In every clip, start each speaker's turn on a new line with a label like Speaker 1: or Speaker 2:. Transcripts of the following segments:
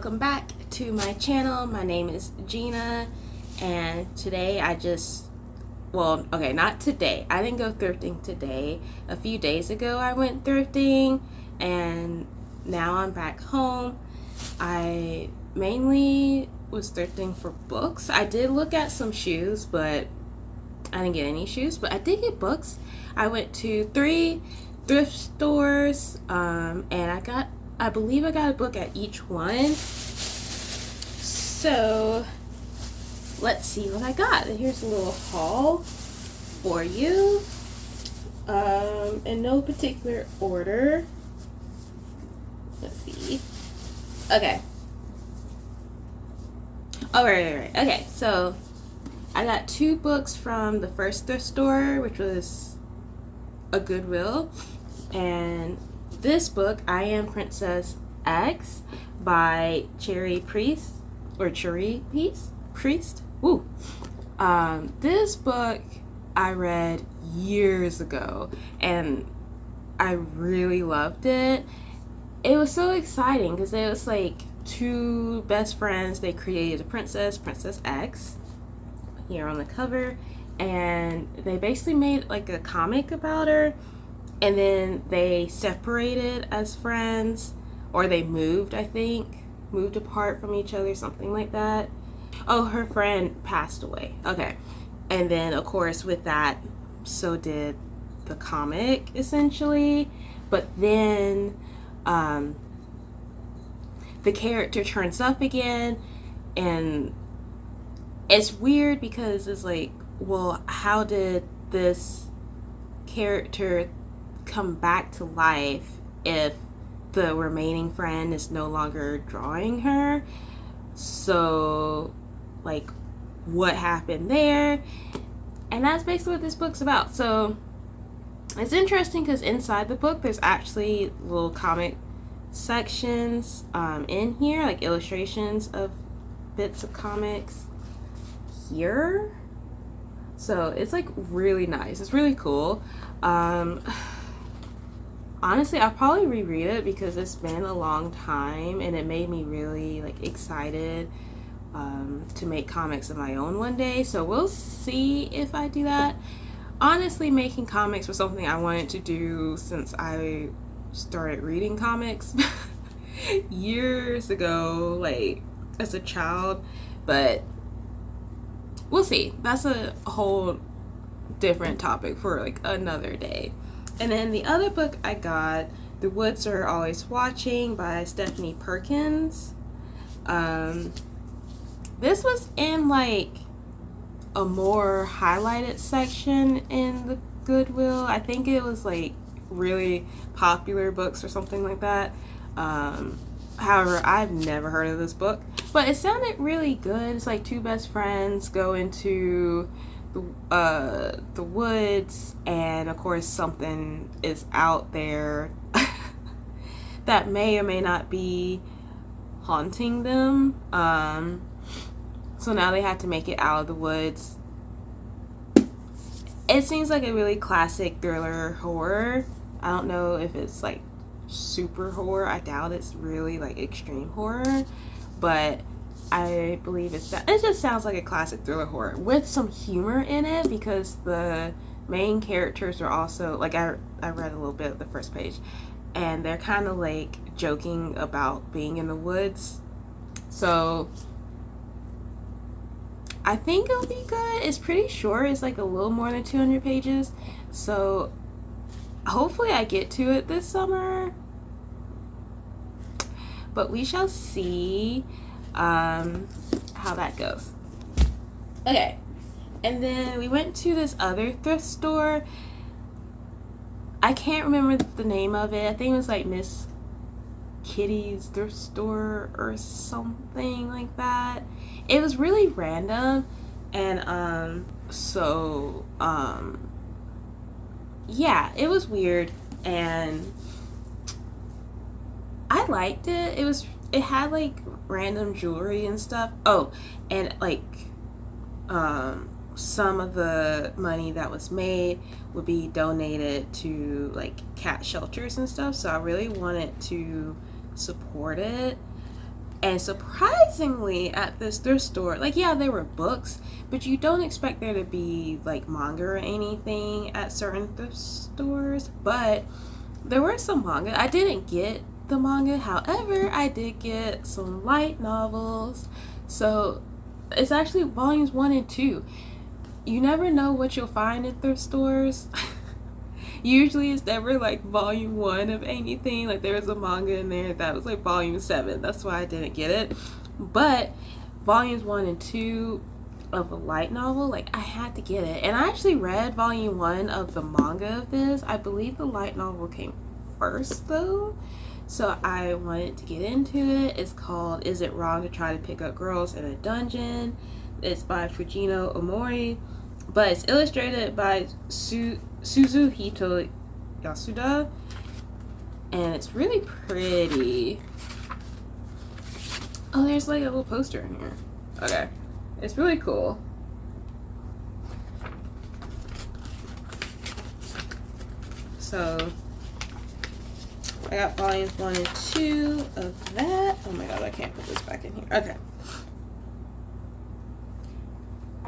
Speaker 1: welcome back to my channel. My name is Gina, and today not today. I didn't go thrifting today. A few days ago I went thrifting, and now I'm back home. I mainly was thrifting for books. I did look at some shoes, but I didn't get any shoes, but I did get books. I went to 3 thrift stores, and I believe I got a book at each one. So let's see what I got. Here's a little haul for you, in no particular order. Let's see. Okay. Oh, right. Okay, so I got 2 books from the first thrift store, which was a Goodwill, and this book, I Am Princess X by Cherry Priest. Woo. This book I read years ago, and I really loved it. It was so exciting because it was like 2 best friends. They created a Princess X, here on the cover, and they basically made like a comic about her, and then they separated as friends, or they moved apart from each other, something like that. Oh, her friend passed away. Okay. And then of course with that, so did the comic essentially. But then the character turns up again, and it's weird because it's like, well, how did this character come back to life if the remaining friend is no longer drawing her? So, like, what happened there? And that's basically what this book's about. So it's interesting because inside the book there's actually little comic sections in here, like illustrations of bits of comics here. So it's like really nice. It's really cool. Honestly, I'll probably reread it because it's been a long time, and it made me really like excited to make comics of my own one day. So we'll see if I do that. Honestly, making comics was something I wanted to do since I started reading comics years ago, like as a child, but we'll see. That's a whole different topic for like another day. And then the other book I got, The Woods Are Always Watching by Stephanie Perkins. This was in like a more highlighted section in the Goodwill. I think it was like really popular books or something like that. However, I've never heard of this book, but it sounded really good. It's like 2 best friends go into the woods, and of course something is out there that may or may not be haunting them. So now they have to make it out of the woods. It seems like a really classic thriller horror. I don't know if it's like super horror. I doubt it's really like extreme horror, but I believe it just sounds like a classic thriller horror with some humor in it, because the main characters are also like, I read a little bit of the first page, and they're kind of like joking about being in the woods. So I think it'll be good. It's pretty short. It's like a little more than 200 pages. So hopefully I get to it this summer, but we shall see how that goes. Okay, and then we went to this other thrift store. I can't remember the name of it. I think it was like Miss Kitty's thrift store or something like that. It was really random, and yeah, it was weird, and I liked it. It had like random jewelry and stuff. Oh, and like some of the money that was made would be donated to like cat shelters and stuff. So I really wanted to support it. And surprisingly, at this thrift store, like, yeah, there were books, but you don't expect there to be like manga or anything at certain thrift stores. But there were some manga. I didn't get the manga, however, I did get some light novels. So it's actually volumes 1 and 2. You never know what you'll find at thrift stores. Usually it's never like volume 1 of anything. Like there was a manga in there that was like volume 7. That's why I didn't get it. But volumes 1 and 2 of a light novel, like I had to get it. And I actually read volume 1 of the manga of this. I believe the light novel came first though. So I wanted to get into it. It's called Is It Wrong to Try to Pick Up Girls in a Dungeon? It's by Fujino Omori, but it's illustrated by Suzuhito Yasuda, and it's really pretty. Oh, there's like a little poster in here. Okay, it's really cool. So I got volumes 1 and 2 of that. Oh my god, I can't put this back in here. Okay.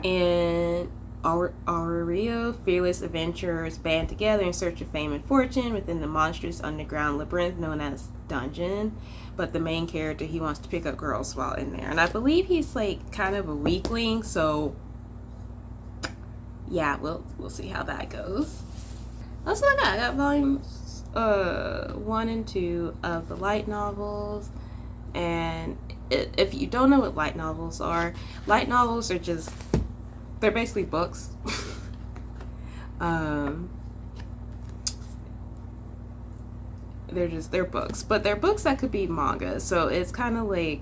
Speaker 1: And Aurelio, fearless adventurers band together in search of fame and fortune within the monstrous underground labyrinth known as Dungeon. But the main character, he wants to pick up girls while in there. And I believe he's like kind of a weakling, so yeah, we'll see how that goes. That's what I got. I got volumes 1 and 2 of the light novels. And if you don't know what light novels are just, they're basically books. They're books, but they're books that could be manga. So it's kind of like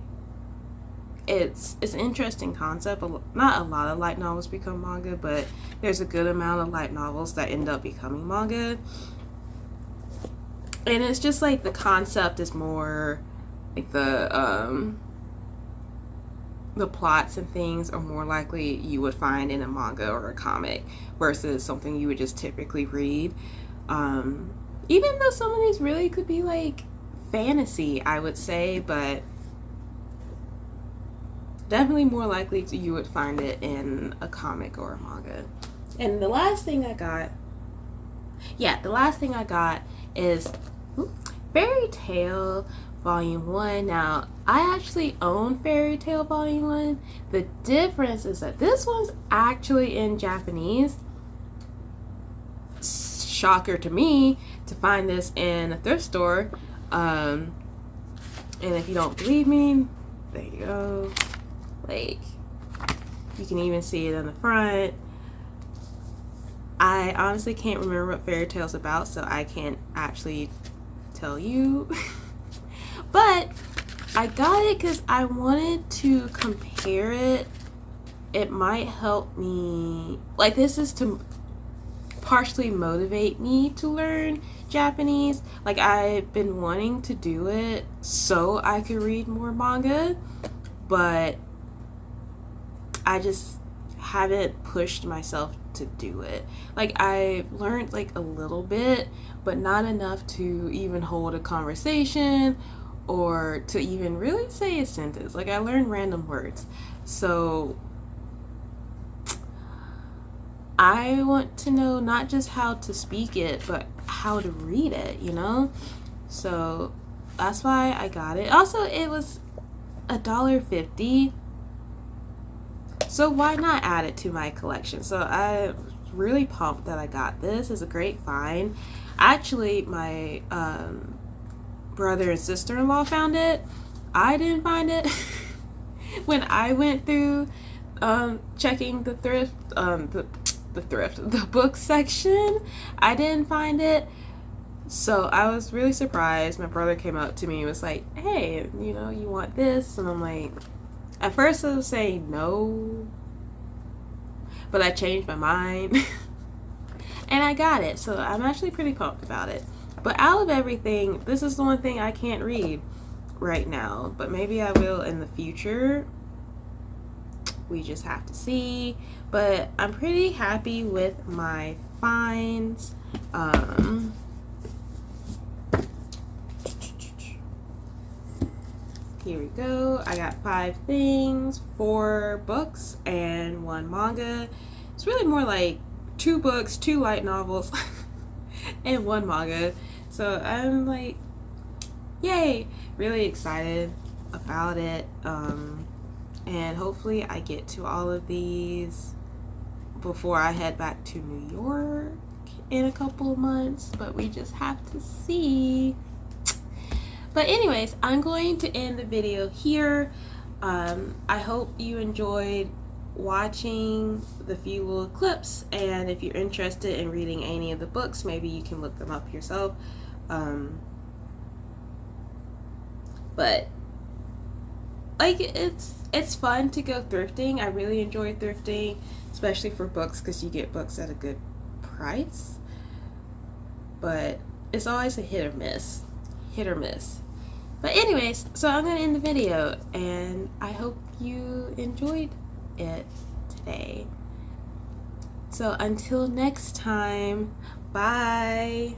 Speaker 1: it's an interesting concept. Not a lot of light novels become manga, but there's a good amount of light novels that end up becoming manga. And it's just like the concept is more like the plots and things are more likely you would find in a manga or a comic versus something you would just typically read. Even though some of these really could be like fantasy, I would say, but definitely more likely you would find it in a comic or a manga. And the last thing I got is Fairy Tail Volume 1. Now, I actually own Fairy Tail Volume 1. The difference is that this one's actually in Japanese. Shocker to me to find this in a thrift store. And if you don't believe me, there you go. Like, you can even see it on the front. I honestly can't remember what Fairy Tail's about, so I can't actually tell you. But I got it because I wanted to compare it. It might help me. Like, this is to partially motivate me to learn Japanese. Like, I've been wanting to do it so I could read more manga, but I just haven't pushed myself to do it. Like, I've learned like a little bit, but not enough to even hold a conversation or to even really say a sentence. Like, I learned random words. So I want to know not just how to speak it, but how to read it, you know? So that's why I got it. Also, it was $1.50. So why not add it to my collection? So I was really pumped that I got this. It's a great find. Actually, my brother and sister-in-law found it. I didn't find it. When I went through checking the the book section, I didn't find it. So I was really surprised. My brother came up to me and was like, hey, you know, you want this? And I'm like, at first I was saying no, but I changed my mind and I got it. So I'm actually pretty pumped about it. But out of everything, this is the one thing I can't read right now, but maybe I will in the future. We just have to see. But I'm pretty happy with my finds. Here we go. I got 5 things, 4 books, and 1 manga. It's really more like 2 books, 2 light novels, and 1 manga. So I'm like, yay, really excited about it. And hopefully I get to all of these before I head back to New York in a couple of months, but we just have to see. But anyways, I'm going to end the video here. I hope you enjoyed watching the few little clips, and if you're interested in reading any of the books, maybe you can look them up yourself. But like, it's fun to go thrifting. I really enjoy thrifting, especially for books, because you get books at a good price. But it's always a hit or miss. But anyways, so I'm gonna end the video, and I hope you enjoyed it today. So until next time, bye.